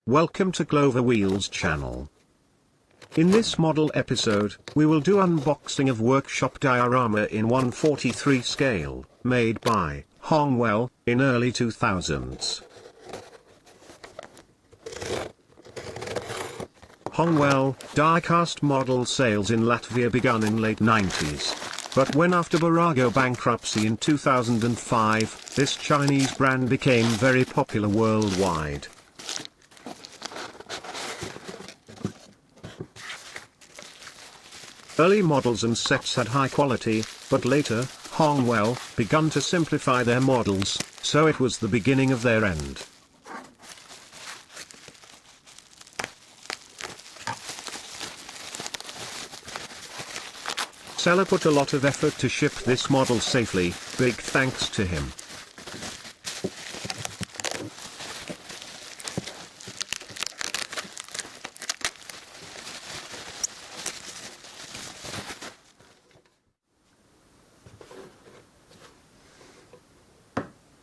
Welcome to Clover Wheels channel. In this model episode, we will do unboxing of workshop diorama in 1/43 scale, made by Hongwell, in early 2000s. Hongwell, die-cast model sales in Latvia began in late 90s. But when after Barago bankruptcy in 2005, this Chinese brand became very popular worldwide. Early models and sets had high quality, but later, Hongwell began to simplify their models, so it was the beginning of their end. Seller put a lot of effort to ship this model safely, big thanks to him.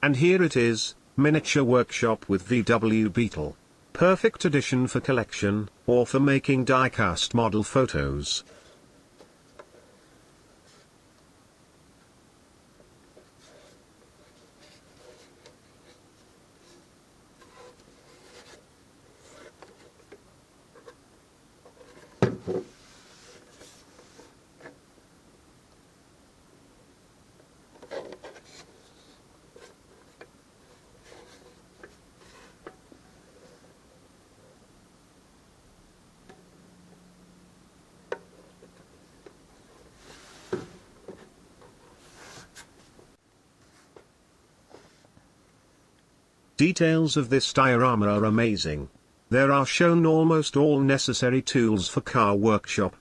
And here it is, miniature workshop with VW Beetle. Perfect addition for collection, or for making die-cast model photos. Details of this diorama are amazing. There are shown almost all necessary tools for car workshop.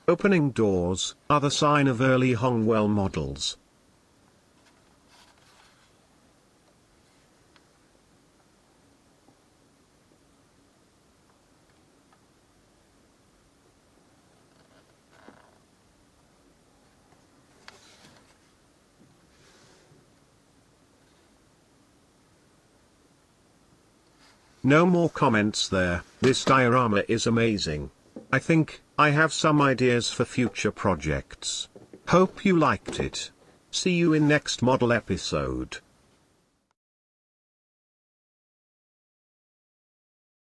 Opening doors are the sign of early Hongwell models. No more comments there. This diorama is amazing. I think I have some ideas for future projects. Hope you liked it. See you in next model episode.